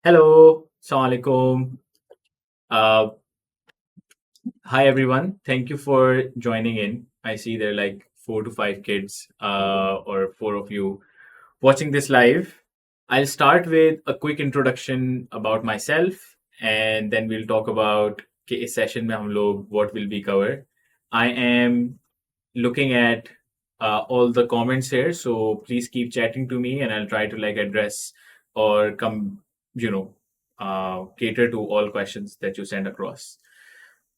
Hello, Assalamualaikum. Uh, Hi everyone. Thank you for joining in. I see there are like 4 to 5 kids, or four of you watching this live. I'll start with a quick introduction about myself, and then we'll talk about कि इस session में हम लोग what will be cover. I am looking at all the comments here, so please keep chatting to me, and I'll try to like address or you know, cater to all questions that you send across.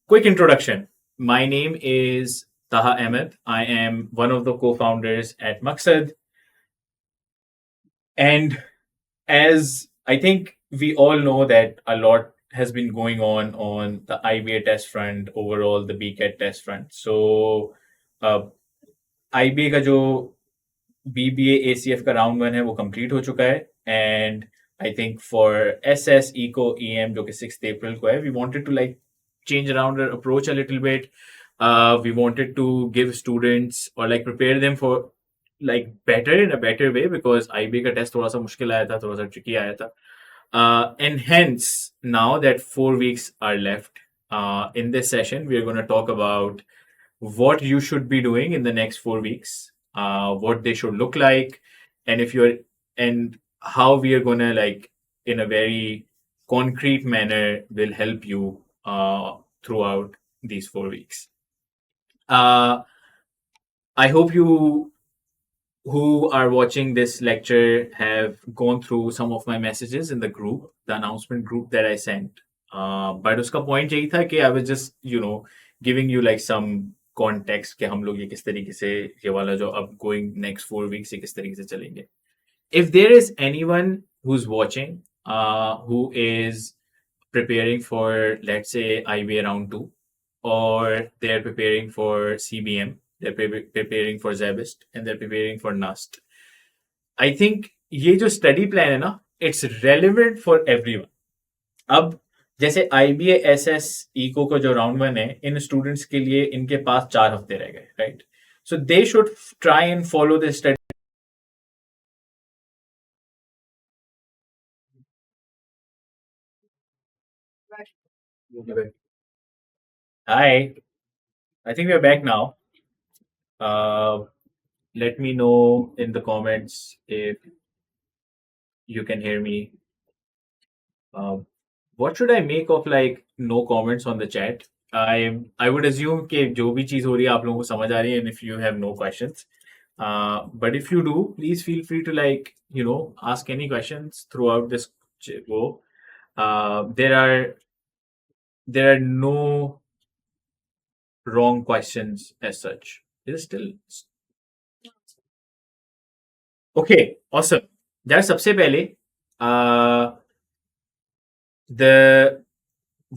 Quick introduction. My name is Taha Ahmed. I am one of the co founders at Maqsad. And as I think we all know, that a lot has been going on the IBA test front, overall the BCAT test front. So, IBA का जो BBA ACF का round one है वो complete हो चुका है and I think for SS Eco EM जो कि 6th April को है we wanted to like change around our approach a little bit. We wanted to give students or like prepare them for like better in a better way because IB का test थोड़ा सा मुश्किल आया था, थोड़ा सा tricky आया था. And hence, now that 4 weeks are left, in this session, we are going to talk about what you should be doing in the next 4 weeks, what they should look like, and if you're and how we are gonna like in a very concrete manner will help you throughout these 4 weeks. I hope you who are watching this lecture have gone through some of my messages in the group, the announcement group that I sent. But उसका point यही था कि I was just giving you like some context कि हम लोग ये किस तरीके से ये वाला जो अब going next 4 weeks ये किस तरीके से चलेंगे. If there is anyone who's watching who is preparing for, let's say, IBA round 2, or they're preparing for CBM, they're preparing for Zebist, and they're preparing for NUST. I think ये जो study plan है ना, it's relevant for everyone. अब जैसे IBA SS Eco का जो round 1 है, इन students के लिए इनके पास 4 हफ्ते रह गए, right? So they should try and follow this study. Hi, I think we're back now. Uh, Let me know in the comments if you can hear me. Uh, what should I make of like no comments on the chat? I would assume कि जो भी चीज हो रही है आप लोगों को समझ आ रही है, and if you have no questions. But if you do, please feel free to like ask any questions throughout this go. There are no wrong questions as such. Is it still okay? Awesome. यार सबसे पहले the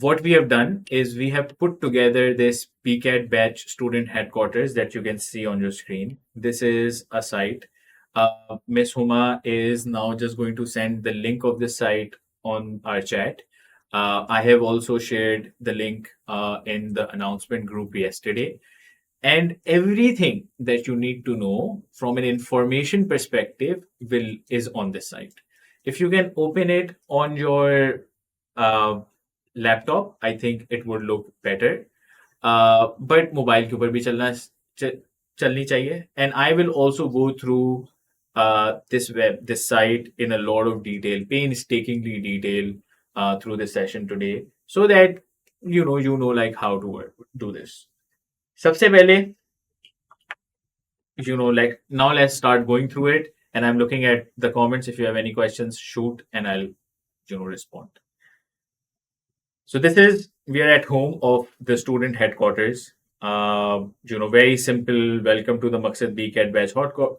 what we have done is we have put together this PCAT batch student headquarters that you can see on your screen. This is a site. Miss Huma is now just going to send the link of this site on our chat. I have also shared the link in the announcement group yesterday. And everything that you need to know from an information perspective is on this site. If you can open it on your uh, laptop, I think it would look better. But mobile के ऊपर भी चलनी चाहिए. And I will also go through this site in a lot of detail, painstakingly detail through this session today, so that you know like how to do this. सबसे पहले like now let's start going through it, and I'm looking at the comments. If you have any questions, shoot and I'll respond. So this is we are at home of the student headquarters. Very simple. Welcome to the Maqsad BCAT batch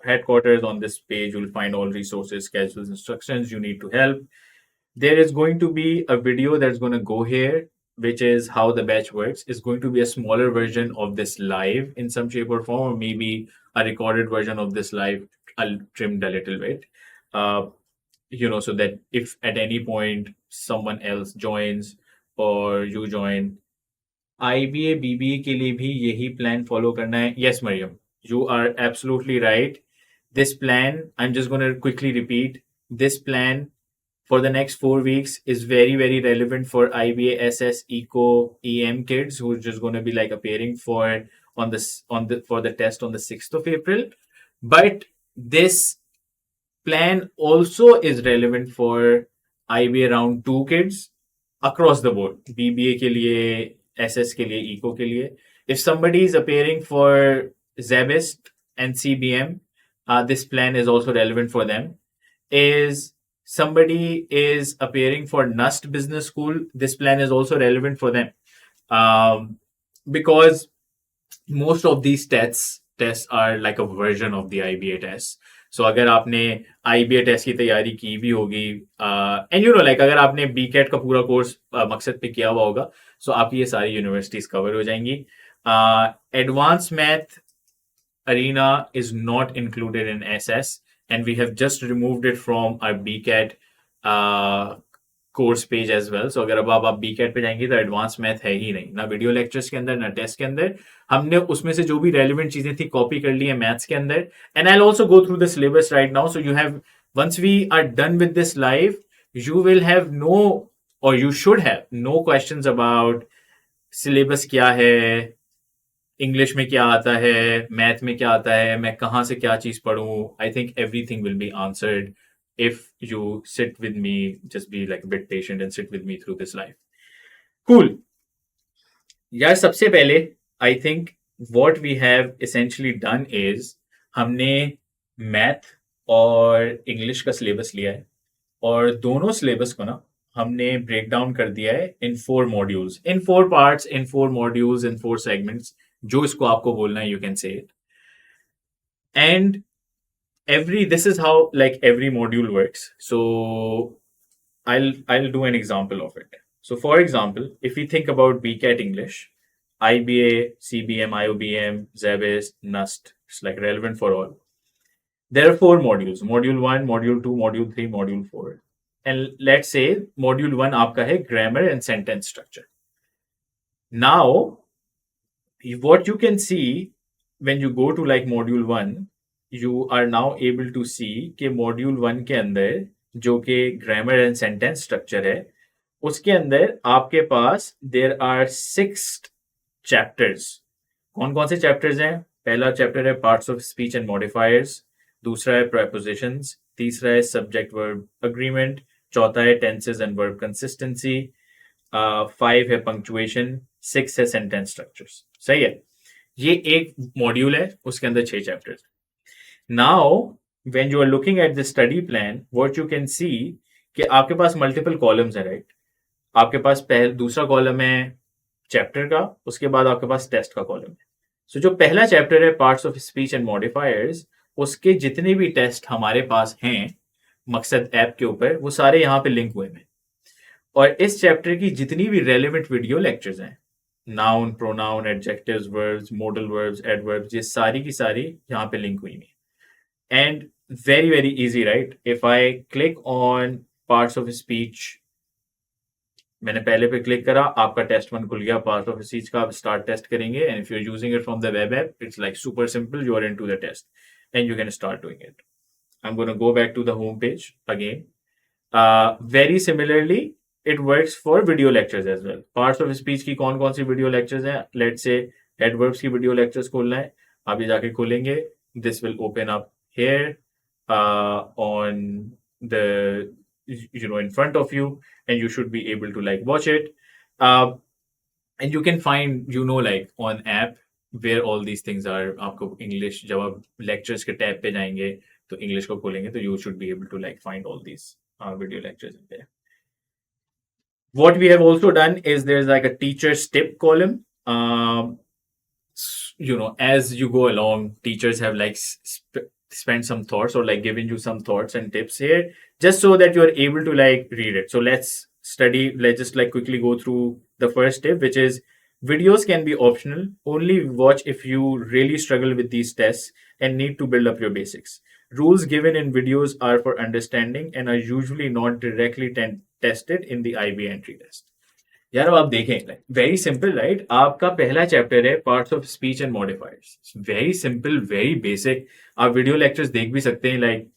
headquarters. On this page, you'll find all resources, schedules, instructions you need to help. There is going to be a video that's going to go here, which is how the batch works. It's going to be a smaller version of this live in some shape or form, or maybe a recorded version of this live. I'll trimmed a little bit. So that if at any point someone else joins or you join, IBA BBA के लिए भी यही plan follow करना है. Yes, Mariam, you are absolutely right. This plan, I'm just going to quickly repeat. This plan for the next 4 weeks is very, very relevant for IBA, SS, Eco, EM kids who are just going to be like appearing for for the test on the 6th of April. But this plan also is relevant for IBA round 2 kids across the board. BBA के लिए, SS के लिए, Eco के लिए. If somebody is appearing for ZEBIST and CBM, this plan is also relevant for them. Is somebody is appearing for NUST Business School, this plan is also relevant for them. Because most of these tests are like a version of the IBA test. So अगर आपने IBA test की तैयारी की भी होगी and you know like अगर आपने BCAT का पूरा कोर्स मकसद पे किया हुआ होगा सो आपकी ये सारी यूनिवर्सिटीज कवर हो जाएंगी. Advance math arena is not included in SS and we have just removed it from our BCAT course page as well. So अगर अब आप BCAT पे जाएंगे तो एडवांस मैथ है ही नहीं, ना वीडियो लेक्चर्स के अंदर ना टेस्ट के अंदर. हमने उसमें से जो भी रेलिवेंट चीजें थी कॉपी कर ली है मैथ्स के अंदर. And I will also go through the syllabus right now. So you have once we are done with this live you will have no और you should have no questions about syllabus क्या है, English में क्या आता है, math में क्या आता है, मैं कहाँ से क्या चीज पढ़ूं. I think everything will be answered if you sit with me. Just be like a bit patient and sit with me through this life. Cool. यार सबसे पहले I think what we have essentially done is हमने math और English का syllabus लिया है और दोनों सिलेबस को ना हमने ब्रेक डाउन कर दिया है इन 4 मॉड्यूल्स, इन 4 पार्ट्स, इन 4 मॉड्यूल्स, इन 4 सेगमेंट्स. जो इसको आपको बोलना है you can say it. And this is how like every module works. So I'll do an example of it. So for example, if we think about BCAT English, IBA, CBM, IOBM, ZEBIST, NUST, it's like relevant for all. There are 4 modules: module 1, module 2, module 3, module 4. And let's say module 1 आपका है grammar and sentence structure. Now what you can see when you go to like module 1, you are now able to see कि module 1 के अंदर जो कि grammar and sentence structure है उसके अंदर आपके पास देयर आर 6 चैप्टर्स. कौन कौन से चैप्टर्स हैं? पहला चैप्टर है parts of speech and modifiers, दूसरा है प्रीपोजिशंस, तीसरा है सब्जेक्ट वर्ब अग्रीमेंट, चौथा है टेंसेस एंड वर्ब कंसिस्टेंसी, 5 है पंक्चुएशन, 6 है सेंटेंस स्ट्रक्चर्स. सही है. ये एक मॉड्यूल है, उसके अंदर 6 chapters. Now, when you are looking at the study plan, what you can see कि आपके पास multiple columns है, right? आपके पास दूसरा कॉलम है चैप्टर का, उसके बाद आपके पास टेस्ट का कॉलम है. सो जो पहला चैप्टर है parts of speech and modifiers, उसके जितने भी टेस्ट हमारे पास हैं मकसद ऐप के ऊपर वो सारे यहाँ पे लिंक हुए हैं. और इस चैप्टर की जितनी भी रेलिवेंट वीडियो लेक्चर्स हैं, noun, pronoun, adjectives, verbs, modal verbs, adverbs, ये सारी की सारी यहाँ पे लिंक हुई हैं. And very, very easy, right? If I click on parts of speech, मैंने पहले पे क्लिक करा, आपका टेस्ट 1 खुल गया पार्ट्स ऑफ स्पीच का. आप स्टार्ट टेस्ट करेंगे and if you're using it from the web app, it's like super simple. You are into the test and you can start doing it. I'm going to go back to the home page again. Very similarly, it works for video lectures as well. Parts of speech की कौन कौन सी video lectures हैं? Let's say adverbs की video lectures खोलना है, आप ये जाके खोलेंगे. This will open up here on the in front of you and you should be able to like watch it, and you can find like on app where all these things are. आपको English जब आप lectures के tab पे जाएंगे तो English को खोलेंगे तो you should be able to like find all these video lectures in there. What we have also done is there's like a teacher's tip column. As you go along, teachers have like spend some thoughts or like giving you some thoughts and tips here just so that you're able to like read it. So let's just like quickly go through the first tip, which is videos can be optional. Only watch if you really struggle with these tests and need to build up your basics. Rules given in videos are for understanding and are usually not directly tested in the IB entry test. यार अब आप देखें, very simple, right? आपका पहला chapter है parts of speech and modifiers. Very simple, very basic. आप video lectures देख भी सकते हैं, लाइक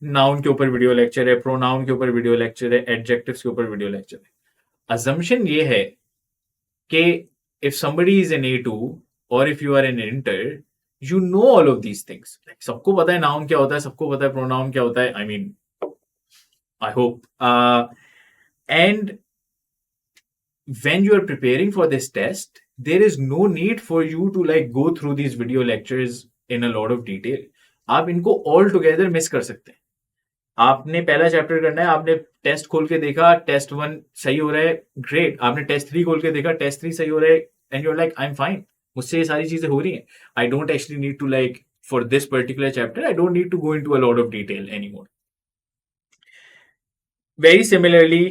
नाउन के ऊपर वीडियो लेक्चर है, प्रोनाउन के ऊपर वीडियो लेक्चर है, एडजेक्टिव्स के ऊपर वीडियो लेक्चर है। अजम्पशन ये है कि if somebody is an A2 or if you are an inter, you know all of these things. Like, सबको पता है नाउन क्या होता है, सबको पता है प्रोनाउन क्या होता है। I mean, I hope. And when you are preparing for this test, there is no need for you to like go through these video lectures in a lot of detail. आप इनको all together miss कर सकते हैं। आपने पहला chapter करना है, आपने टेस्ट खोल के देखा, टेस्ट 1 सही हो रहा है, ग्रेट। आपने टेस्ट 3 खोल के देखा, टेस्ट 3 सही हो रहा है, and you're like I am fine, मुझसे ये सारी चीजें हो रही हैं। I don't actually need to like for this particular chapter I don't need to go into a lot of detail anymore. Very similarly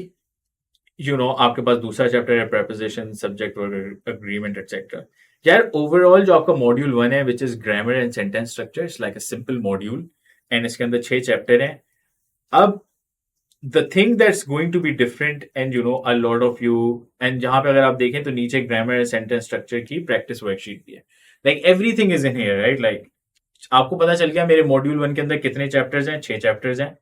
आपके पास दूसरा चैप्टर है preposition, subject verb, agreement etcetera. यार ओवरऑल जो आपका मॉड्यूल 1 है which is grammar and sentence structure, it's like a simple module and इसके अंदर 6 चैप्टर हैं। अब the thing that's going to be different and a lot of you, and जहां पे अगर आप देखें तो नीचे ग्रामर एंड सेंटेंस स्ट्रक्चर की प्रैक्टिस वर्कशीट भी है। Like everything is in here, right? Like आपको पता चल गया मेरे मॉड्यूल 1 के अंदर कितने चैप्टर्स हैं, 6 चैप्टर्स हैं।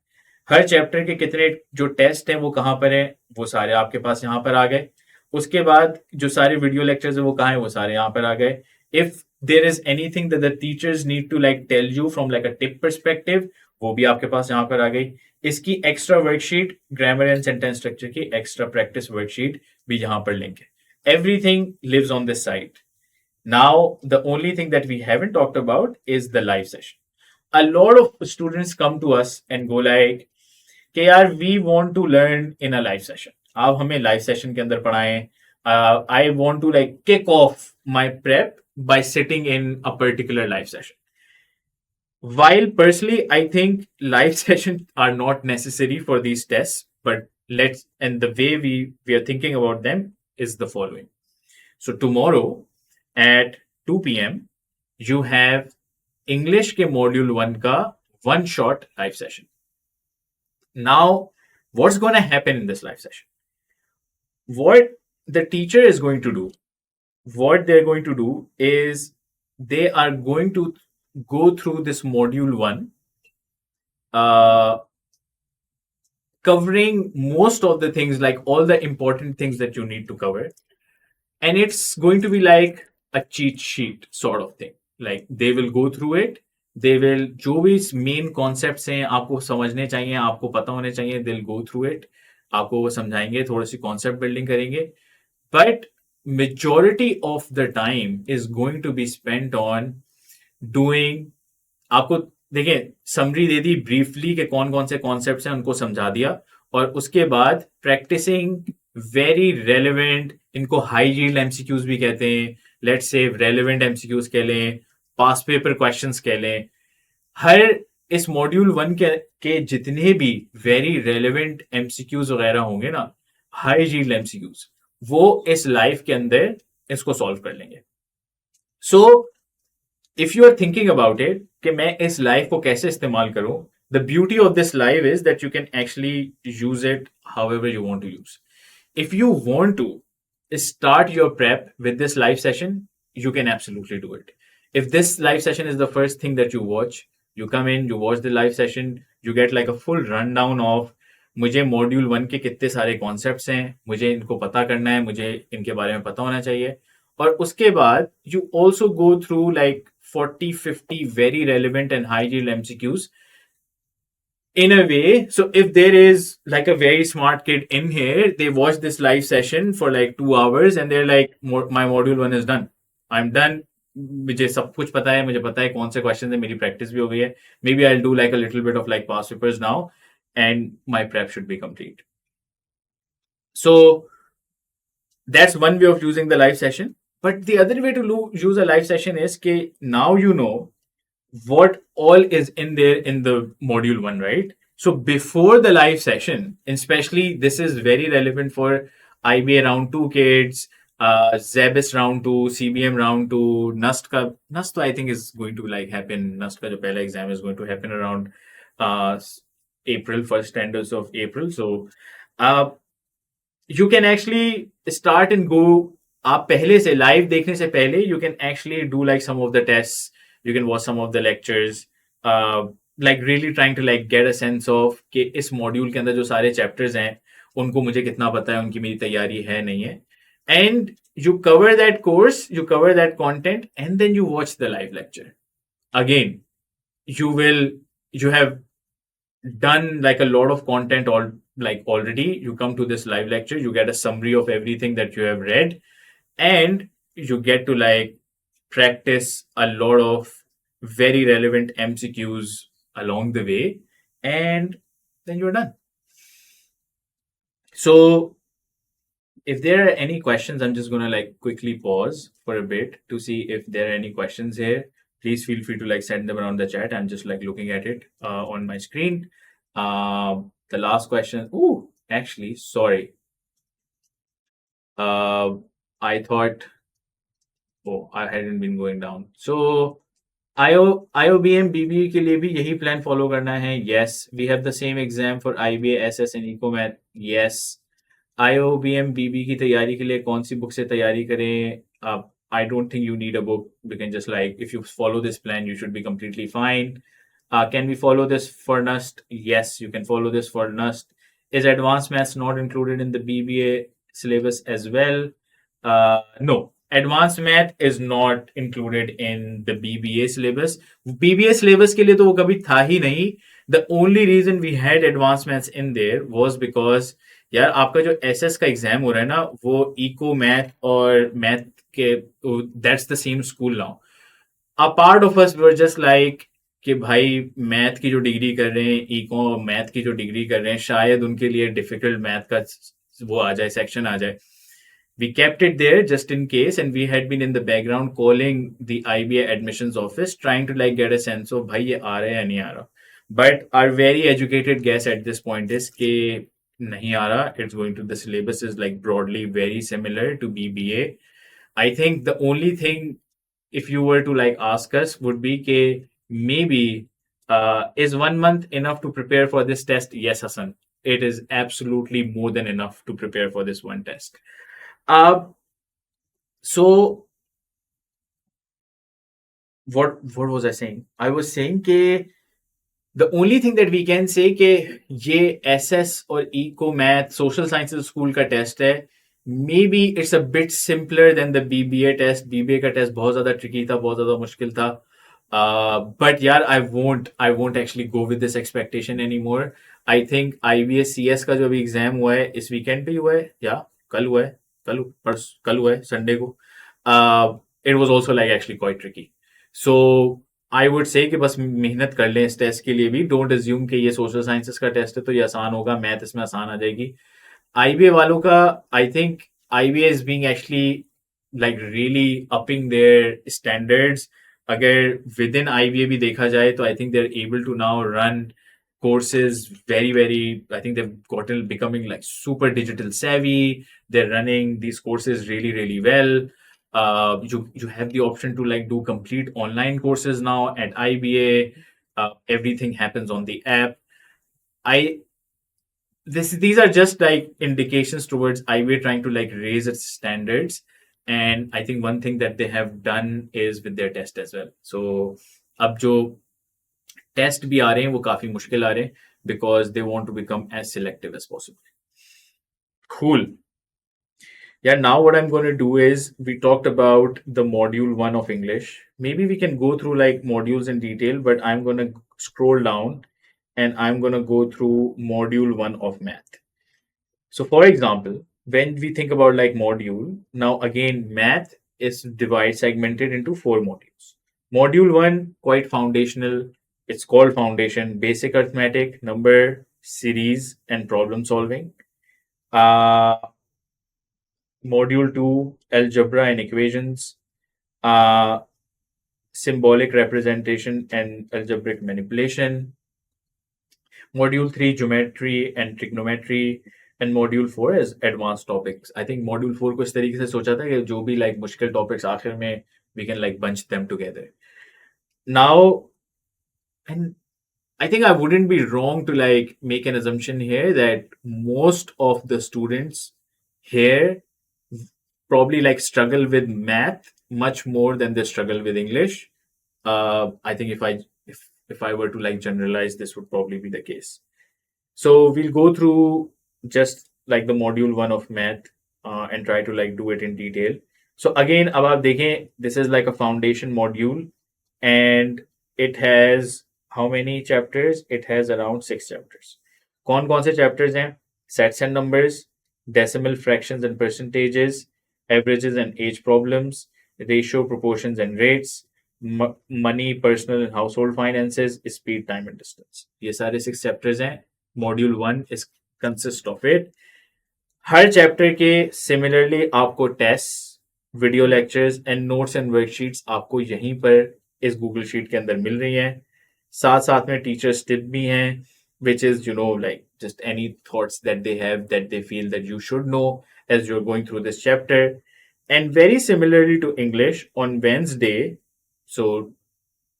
हर चैप्टर के कितने जो टेस्ट हैं वो कहां पर है, वो सारे आपके पास यहाँ पर आ गए। उसके बाद जो सारे वीडियो लेक्चर्स है वो कहाँ है, वो सारे यहाँ पर आ गए। If there is anything that the teachers need to like tell you from like a tip perspective, वो भी आपके पास यहाँ पर आ गई। इसकी extra worksheet, grammar and sentence structure की एक्स्ट्रा प्रैक्टिस वर्कशीट भी यहाँ पर लिंक है। Everything lives on this site. Now, the only thing that we haven't talked about is the live session. A lot of students come to us and go like, कि यार we want to learn in a live session. आप हमें live session के अंदर पढ़ाएं. I want to like kick off my prep by sitting in a particular live session. While personally, I think live sessions are not necessary for these tests, but and the way we are thinking about them is the following. So tomorrow at 2 p.m. you have English के module 1 का one shot live session. Now, what's going to happen in this live session? What the teacher is going to do, what they're going to do is they are going to go through this module 1, covering most of the things, like all the important things that you need to cover. And it's going to be like a cheat sheet sort of thing. Like they will go through it. They will, जो भी main concepts हैं आपको समझने चाहिए, आपको पता होने चाहिए, they'll go through it. आपको वो समझाएंगे, थोड़ी सी कॉन्सेप्ट बिल्डिंग करेंगे. But majority of the time is going to be spent on doing, आपको देखिए समरी दे दी ब्रीफली के कौन कौन से कॉन्सेप्ट्स हैं उनको समझा दिया, और उसके बाद प्रैक्टिसिंग वेरी रेलेवेंट, इनको हाई यील्ड एमसीक्यूज भी कहते हैं, लेट्स से रेलेवेंट एमसीक्यूज कह लें, पास पेपर क्वेश्चंस कह लें। हर इस मॉड्यूल 1 के जितने भी वेरी रेलेवेंट एमसीक्यूज वगैरह होंगे ना, हाई यील्ड एमसीक्यूज, वो इस लाइफ के अंदर इसको सॉल्व कर लेंगे। So if you are thinking about it कि मैं इस लाइफ को कैसे इस्तेमाल करूं, the beauty of this life is that you can actually use it however you want to use. If you want to start your prep with this live session, you can absolutely do it. If this live session is the first thing that you watch, you come in, you watch the live session, you get like a full rundown of मुझे module 1 के कितने सारे concepts हैं, मुझे इनको पता करना है, मुझे इनके बारे में पता होना चाहिए, और उसके बाद you also go through like 40-50 very relevant and high yield MCQs in a way. So if there is like a very smart kid in here, they watch this live session for like 2 hours and they're like, my module 1 is done, I'm done, मुझे सब कुछ पता है, मुझे पता है कौन से क्वेश्चन है, मेरी प्रैक्टिस भी हो गई है, maybe I'll do like a little bit of like past papers now and my prep should be complete. So that's one way of using the live session. But the other way to use a live session is कि now you know what all is in there in the module 1, right? So before the live session, especially this is very relevant for IBA round 2 kids, ZEBIS round 2, CBM round 2, NUST I think is going to like happen, NUST का जो पहला exam is going to happen around April, first standards of April. So you can actually start and go, आप पहले से live देखने से पहले you can actually do like some of the tests, you can watch some of the lectures, like really trying to like get a sense of कि इस module के अंदर जो सारे चैप्टर्स हैं उनको मुझे कितना पता है, उनकी मेरी तैयारी है नहीं है. And you cover that course, you cover that content, and then you watch the live lecture. Again, you will you have done like a lot of content all like already. You come to this live lecture, you get a summary of everything that you have read, and you get to like practice a lot of very relevant MCQs along the way, and then you're done. So if there are any questions, I'm just gonna like quickly pause for a bit to see if there are any questions here. Please feel free to like send them around the chat. I'm just like looking at it on my screen. The last question. Oh, actually, sorry. I thought. Oh, I hadn't been going down. So IOBM BBE के लिए भी यही plan follow करना है. Yes, we have the same exam for IBA, SS and Ecomath. Yes. IOBM BB की तैयारी के लिए कौन सी बुक से तैयारी करें? I don't think you need a book. We can just like, if you follow this plan, you should be completely fine. Can we follow this for NUST? Yes, you can follow this for NUST. Is advanced maths not included in the BBA syllabus as well? No, advanced math is not included in the BBA syllabus. BBA syllabus के लिए तो वो कभी था ही नहीं. The only reason we had advanced maths in there was because यार आपका जो एसएस का एग्जाम हो रहा है ना, वो इको मैथ और मैथ के, that's the same school now. A part of us were just like कि भाई मैथ की जो डिग्री कर रहे हैं, इको मैथ की जो डिग्री कर रहे हैं, शायद उनके लिए डिफिकल्ट मैथ का वो आ जाए, सेक्शन आ जाए. We kept it there just in case, and we had been in the background calling the IBA admissions office, trying to like get a sense of भाई ये आ रहा है या नहीं आ रहा. But our very educated guess at this point is कि नहीं आ रहा. It's going to, the syllabus is like broadly very similar to BBA. I think the only thing, if you were to like ask us, would be कि maybe is 1 month enough to prepare for this test? Yes, Hassan. It is absolutely more than enough to prepare for this one test. So what was I saying? I was saying कि the only thing that we can say कि ये SS और Eco Math Social Sciences School का test है. Maybe it's a bit simpler than the BBA test. BBA का test बहुत ज़्यादा tricky था, बहुत ज़्यादा मुश्किल था. But यार I won't actually go with this expectation anymore. I think IBS CS का जो अभी एग्जाम हुआ है, इस वीकेंड पे हुआ है या कल हुआ है, कल हुआ है संडे को. It was also like actually quite tricky. So I would say कि बस मेहनत कर लें इस टेस्ट के लिए भी. डोंट अज्यूम कि ये सोशल साइंसेस का टेस्ट है तो ये आसान होगा, मैथ इसमें आसान आ जाएगी. IBA वालों का, I think IBA is being actually like really upping their standards. अगर within IBA भी देखा जाए तो I think they're able to now run courses very, I think they've gotten becoming like super digital savvy. They're running these courses really well. You have the option to like do complete online courses now at IBA. Everything happens on the app. These are just like indications towards IBA trying to like raise its standards. And I think one thing that they have done is with their test as well. So अब जो test भी आ रहे हैं वो काफी मुश्किल आ रहे हैं because they want to become as selective as possible. Cool. Yeah, now what I'm going to do is, we talked about the module 1 of English. Maybe we can go through like modules in detail, but I'm going to scroll down and I'm going to go through module 1 of math. So for example, when we think about like module, now again, math is segmented into 4 modules. Module 1, quite foundational. It's called foundation, basic arithmetic, number, series, and problem solving. Module 2, algebra and equations, symbolic representation and algebraic manipulation. Module 3, geometry and trigonometry. And module 4 is advanced topics. I think module 4 को इस तरीके से सोचा था कि जो भी like मुश्किल topics आखिर में we can like bunch them together. Now, and I think I wouldn't be wrong to like make an assumption here that most of the students here probably like struggle with math much more than they struggle with English. I think if I were to like generalize, this would probably be the case. So we'll go through just like the module one of math and try to like do it in detail. So again, अब आप देखें, this is like a foundation module and it has how many chapters? It has around 6 chapters. कौन कौन से chapters हैं? Sets and numbers, decimal fractions and percentages, averages and age problems, ratio, proportions and rates, money, personal and household finances, speed, time and distance. ये सारे 6 chapters हैं. Module 1 is consist of it. हर chapter के similarly आपको test, video lectures and notes and worksheets आपको यहीं पर इस गूगल शीट के अंदर मिल रही हैं. साथ साथ में टीचर्स टिप भी हैं, which is like just any thoughts that they have that they feel that you should know as you're going through this chapter. And very similarly to English, on Wednesday, so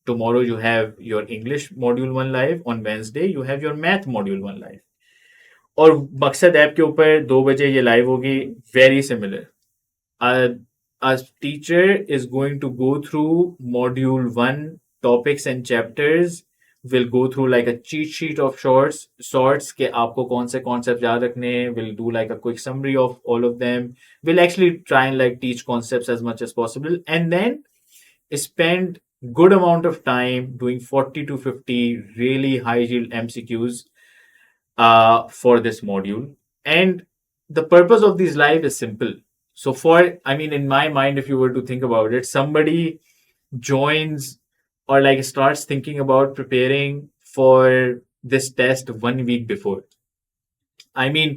tomorrow you have your English module 1 live, on Wednesday you have your math module 1 live. और मकसद app के ऊपर 2 बजे ये live होगी. Very similar. A teacher is going to go through module 1 topics and chapters, will go through like a cheat sheet of sorts के आपको कौन से concepts याद रखने, will do like a quick summary of all of them, will actually try and like teach concepts as much as possible, and then spend good amount of time doing 40 to 50 really high yield MCQs for this module. And the purpose of these live is simple. So in my mind, if you were to think about it, somebody joins or like starts thinking about preparing for this test 1 week before. I mean,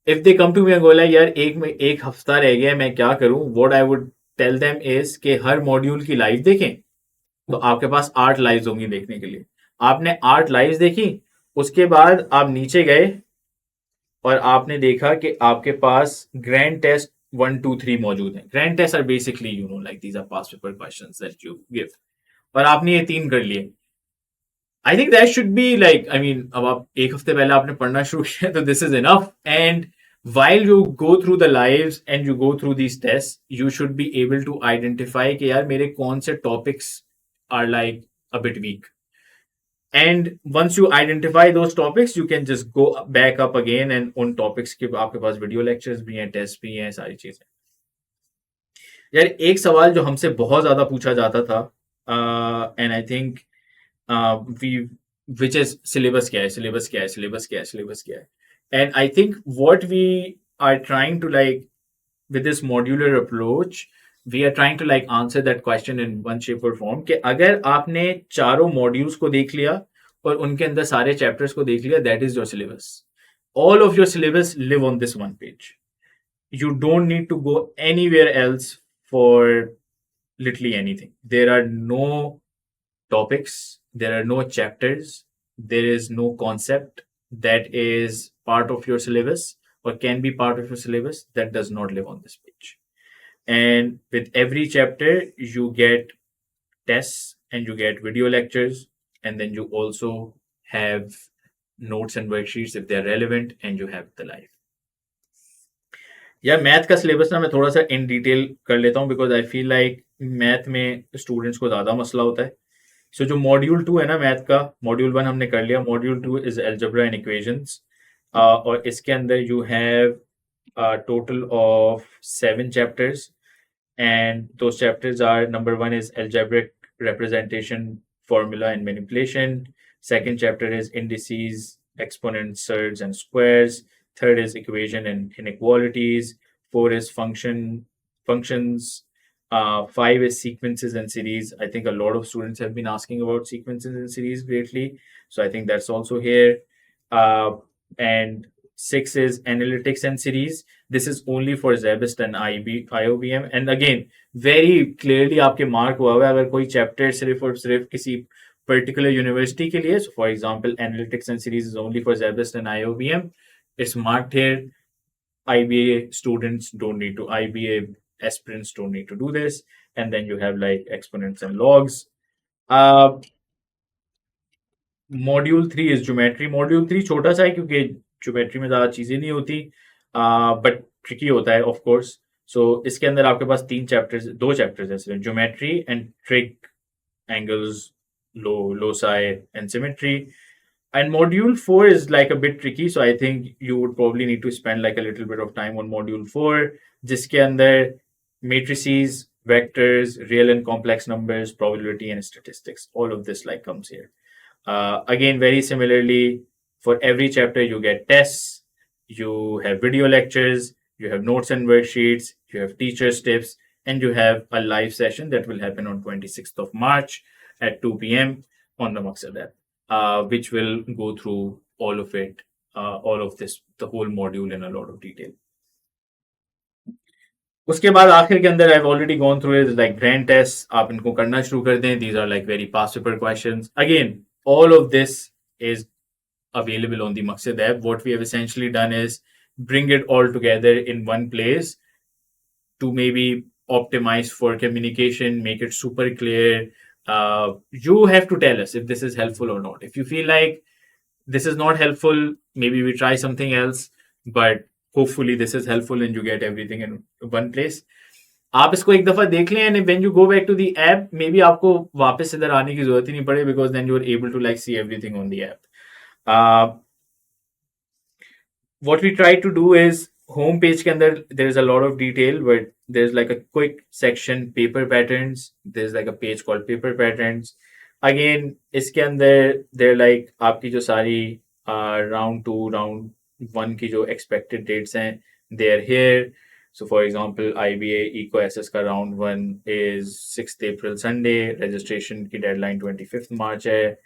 if they come to me and go like, यार एक हफ्ता रह गया, मैं क्या करूं? What I would tell them is कि हर module की लाइव देखें. तो आपके पास 8 लाइव्स होंगी देखने के लिए. आपने 8 लाइव्स देखी, उसके बाद आप नीचे गए और आपने देखा कि आपके पास ग्रैंड टेस्ट 1, 2, 3 मौजूद हैं. Grand test are basically like these are past paper questions that you give, और आपने ये 3 कर लिए. I think that should be like, अब आप एक हफ्ते पहले आपने पढ़ना शुरू किया तो this is enough. And while you go through the lives and you go through these tests, you should be able to identify कि यार मेरे कौन से topics are like a bit weak. And once you identify those topics, you can just go back up again and उन topics के आपके पास video lectures भी हैं, tests भी हैं, सारी चीजें. यार एक सवाल जो हमसे बहुत ज्यादा पूछा जाता था, and I think which is syllabus क्या है, syllabus क्या है, syllabus क्या है, syllabus क्या है. And I think what we are trying to like with this modular approach, we are trying to like answer that question in one shape or form कि अगर आपने चारों modules को देख लिया और उनके अंदर सारे chapters को देख लिया, that is your syllabus. All of your syllabus live on this one page. You don't need to go anywhere else for literally anything. There are no topics, there are no chapters, there is no concept that is part of your syllabus or can be part of your syllabus that does not live on this page. And with every chapter, you get tests and you get video lectures, and then you also have notes and worksheets if they're relevant, and you have the live. यार math का syllabus ना मैं थोड़ा सा in detail कर लेता हूँ because I feel like math में स्टूडेंट्स को ज़्यादा मसला होता है. सो जो मॉड्यूल 2 है ना मैथ का, मॉड्यूल 1 हमने कर लिया, module 2 is algebra and equations. और इसके अंदर you have total of 7 chapters, and those chapters are, number 1 is algebraic representation, formula and manipulation. Second chapter is indices, exponents, surds and squares. Third is equation and inequalities. 4 is functions. 5 is sequences and series. I think a lot of students have been asking about sequences and series greatly, so I think that's also here. And 6 is analytics and series. This is only for Zebist and IOBM. And again, very clearly आपके mark हुआ है अगर कोई chapter सिर्फ और सिर्फ किसी particular university के लिए. So for example, analytics and series is only for Zebist and IOBM. It's marked here. IBA students don't need to, IBA aspirants don't need to do this. And then you have like exponents and logs. Module 3 is geometry. Module 3 छोटा सा है क्योंकि geometry में ज़्यादा चीज़ें नहीं होती, but tricky होता है ऑफ कोर्स. सो इसके अंदर आपके पास 2 चैप्टर्स है सिर्फ, geometry and trick, angles, loci, and symmetry. And module 4 is like a bit tricky, so I think you would probably need to spend like a little bit of time on module 4, जिसके अंदर matrices, vectors, real and complex numbers, probability, and statistics. All of this like comes here. Again, very similarly, for every chapter you get tests, you have video lectures, you have notes and worksheets, you have teachers' tips, and you have a live session that will happen on 26th of March at 2 p.m. on the Maqsad app, which will go through all of it, all of this, the whole module in a lot of detail. उसके बाद आखिर के अंदर I've already gone through it like grand tests. आप इनको करना शुरू कर दें. These are like very past paper questions. Again, all of this is available on the Maqsad app. What we have essentially done is bring it all together in one place to maybe optimize for communication, make it super clear. You have to tell us if this is helpful or not. If you feel like this is not helpful, maybe we try something else, but hopefully this is helpful and you get everything in one place. आप इसको एक दफा देख लें and when you go back to the app, maybe आपको वापस इधर आने की जरूरत ही नहीं पड़े because then you are able to like see everything on the app. What we try to do is home page के अंदर there's a lot of detail, but there's like a quick section paper patterns. There's like a page called paper patterns. Again, इसके अंदर they're like आपकी जो सारी round 2, round 1 की जो expected dates हैं, they're here. So for example, IBA Eco SS का round 1 is 6th April Sunday. Registration की deadline 25th March है.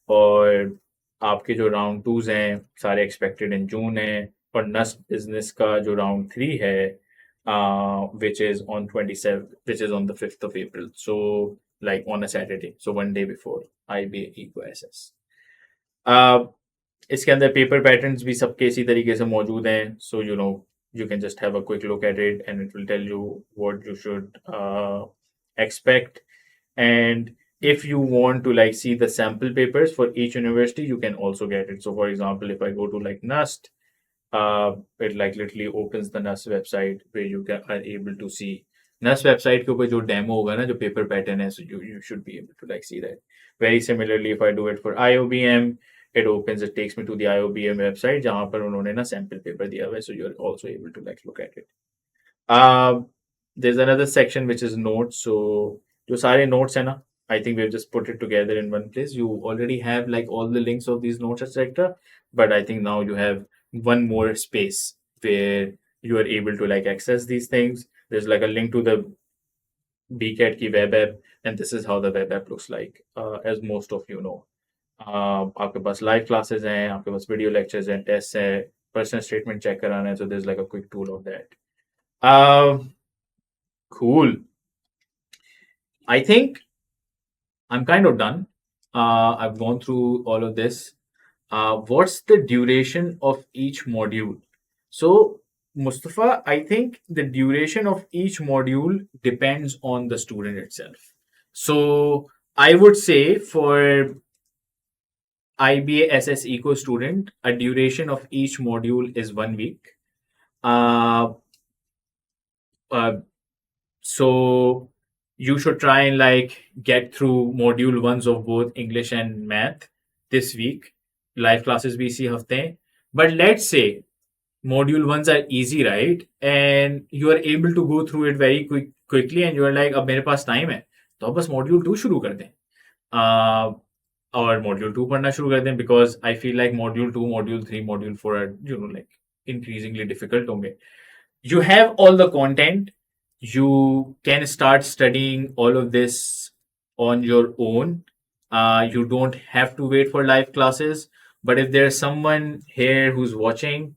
और आपके जो राउंड 2s हैं सारे एक्सपेक्टेड इन जून है. और नस्ट बिजनेस का जो राउंड 3 है which is on 27, which is on the 5th of April. So like on a Saturday, so one day before IBA Eco SS. इसके अंदर पेपर पैटर्न्स भी सबके इसी तरीके से मौजूद हैं. So you can just have a quick look at it and it will tell you what you should expect. And if you want to like see the sample papers for each university, you can also get it. So for example, if I go to like NUST, it like literally opens the NUST website where you are able to see NUST website के ऊपर जो demo होगा ना, जो paper pattern है, so you should be able to like see that. Very similarly, if I do it for IOBM, it opens, it takes me to the IOBM website जहाँ पर उन्होंने ना sample paper दिया हुआ है, so you're also able to like look at it. There's another section which is notes. So जो सारे notes है ना, I think we've just put it together in one place. You already have like all the links of these notes, etc. But I think now you have one more space where you are able to like access these things. There's like a link to the BCAT की web app, and this is how the web app looks like, as most of you know. आपके पास live classes हैं, आपके पास video lectures हैं, tests हैं, personal statement check कराना है, so there's like a quick tool of that. Cool. I think I'm kind of done. I've gone through all of this. What's the duration of each module? So, Mustafa, I think the duration of each module depends on the student itself. So, I would say for IBA SS Eco student, a duration of each module is 1 week. So you should try and like get through module 1s of both English and math this week. Live classes भी इसी हफ्ते हैं. But let's say module 1s are easy, right? And you are able to go through it very quickly and you are like, अब मेरे पास time है तो अब बस module 2 शुरू कर दें. और module 2 पढ़ना शुरू कर दें, because I feel like module 2, module 3, module 4 are like increasingly difficult होंगे. You have all the content. You can start studying all of this on your own. You don't have to wait for live classes. But if there's someone here who's watching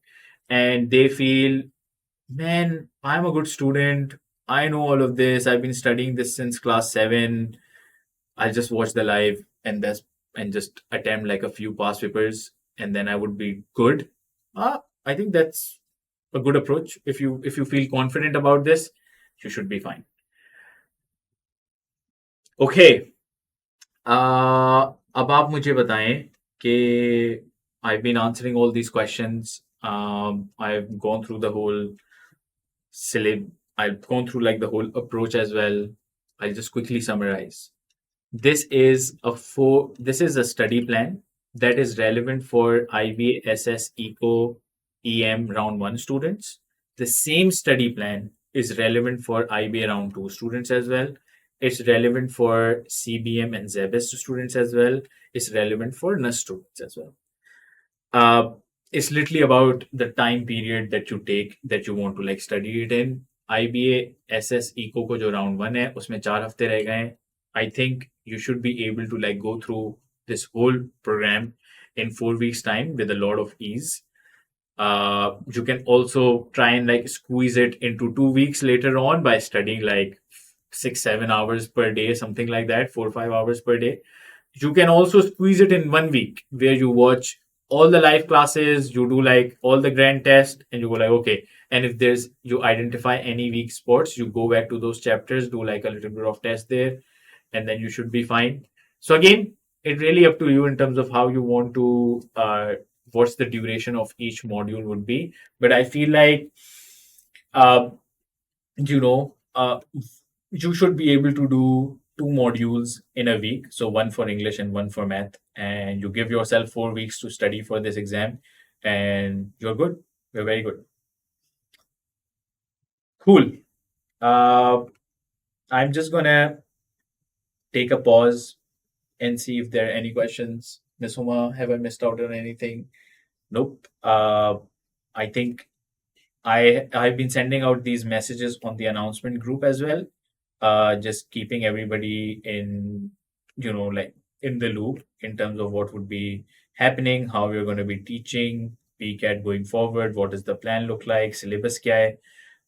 and they feel, man, I'm a good student, I know all of this, I've been studying this since class 7, I'll just watch the live and just attempt like a few past papers and then I would be good. I think that's a good approach. If you feel confident about this, you should be fine. Okay. अब आप मुझे बताएं कि I've been answering all these questions. I've gone through the whole syllabus. I've gone through like the whole approach as well. I'll just quickly summarize. This is a study plan that is relevant for IBA, SS, ECO, EM round 1 students. The same study plan is relevant for IBA round 2 students as well. It's relevant for CBM and ZEBIS students as well. It's relevant for NUS students as well. uh, it's literally about the time period that you take that you want to like study it in. IBA SS Eco को जो round 1 है उसमें 4 हफ्ते रह गए हैं. I think you should be able to like go through this whole program in 4 weeks time with a lot of ease. You can also try and like squeeze it into 2 weeks later on by studying like 6-7 hours per day, something like that, 4-5 hours per day. You can also squeeze it in 1 week where you watch all the live classes, you do like all the grand tests, and you go like, okay. And if there's you identify any weak spots, you go back to those chapters, do like a little bit of test there, and then you should be fine. So again, it really up to you in terms of how you want to what's the duration of each module would be. But I feel like uh, you know you should be able to do 2 modules in a week, so one for English and one for math, and you give yourself 4 weeks to study for this exam, and you're good. You're very good. Cool. uh, I'm just gonna take a pause and see if there are any questions. Miss Huma, have I missed out on anything? Nope. I think I've been sending out these messages on the announcement group as well, just keeping everybody in, like in the loop in terms of what would be happening, how we're going to be teaching PCAT going forward, what does the plan look like, syllabus kya hai.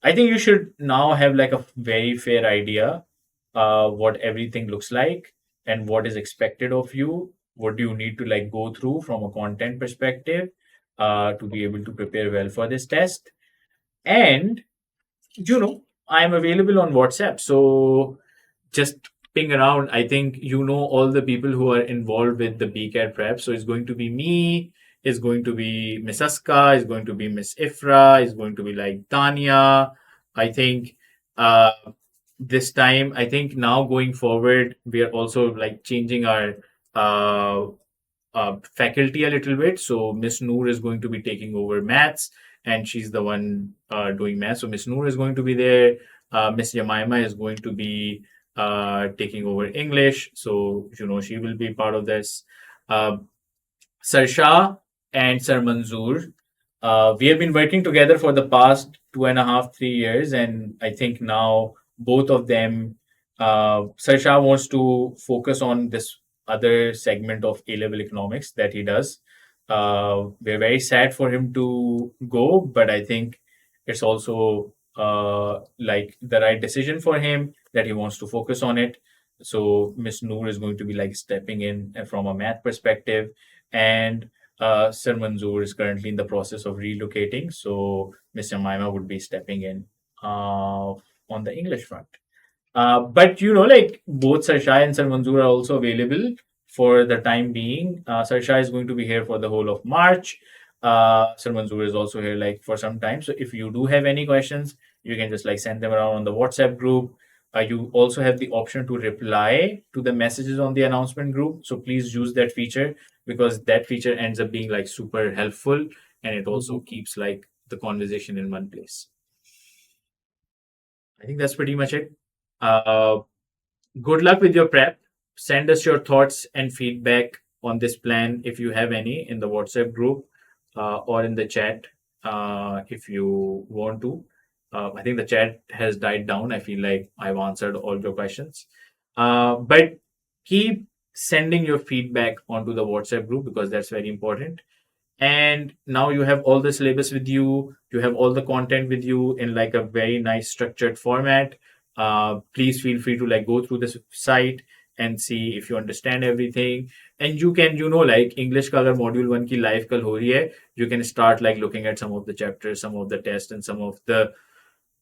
I think you should now have like a very fair idea what everything looks like and what is expected of you. What do you need to like go through from a content perspective to be able to prepare well for this test? And I'm available on WhatsApp. So just ping around. I think all the people who are involved with the BCAT prep. So it's going to be me, it's going to be Miss Aska, it's going to be Miss Ifra, it's going to be like Tanya. I think uh, this time, I think now going forward, we are also like changing our uh, faculty a little bit. So Miss Noor is going to be taking over maths, and she's the one doing maths. So Miss Noor is going to be there. Miss Yamaima is going to be taking over English. So she will be part of this. Uh, Sir Shah and Sir Manzoor. We have been working together for the past 2.5, 3 years, and I think now both of them, Sir Shah wants to focus on this other segment of A-level economics that he does. We're very sad for him to go, but I think it's also like the right decision for him that he wants to focus on it. So Miss Noor is going to be like stepping in from a math perspective, and Sir Manzoor is currently in the process of relocating. So Mr. Maima would be stepping in on the English front. But like both Sir Shah and Sir Manzoor are also available for the time being. Sir Shah is going to be here for the whole of March. Sir Manzoor is also here like for some time. So if you do have any questions, you can just like send them around on the WhatsApp group. You also have the option to reply to the messages on the announcement group. So please use that feature, because that feature ends up being like super helpful, and it also keeps like the conversation in one place. I think that's pretty much it. Uh, Good luck with your prep. Send us your thoughts and feedback on this plan if you have any in the WhatsApp group or in the chat if you want to. I think the chat has died down. I feel like I've answered all your questions. But keep sending your feedback onto the WhatsApp group, because that's very important. And now you have all the syllabus with you, you have all the content with you in like a very nice structured format. Please feel free to like go through this site and see if you understand everything. And you can like English ka agar module 1 ki live kal ho rahi hai, you can start like looking at some of the chapters, some of the tests, and some of the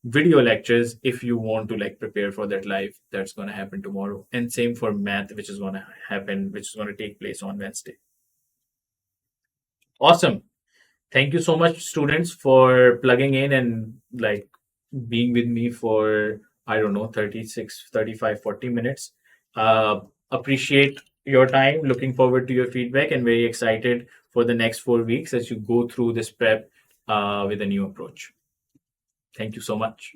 video lectures if you want to like prepare for that live that's going to happen tomorrow. And same for math, which is going to take place on Wednesday. Awesome. Thank you so much, students, for plugging in and like being with me for, I don't know, 36, 35, 40 minutes. appreciate your time. Looking forward to your feedback and very excited for the next 4 weeks as you go through this prep with a new approach. Thank you so much.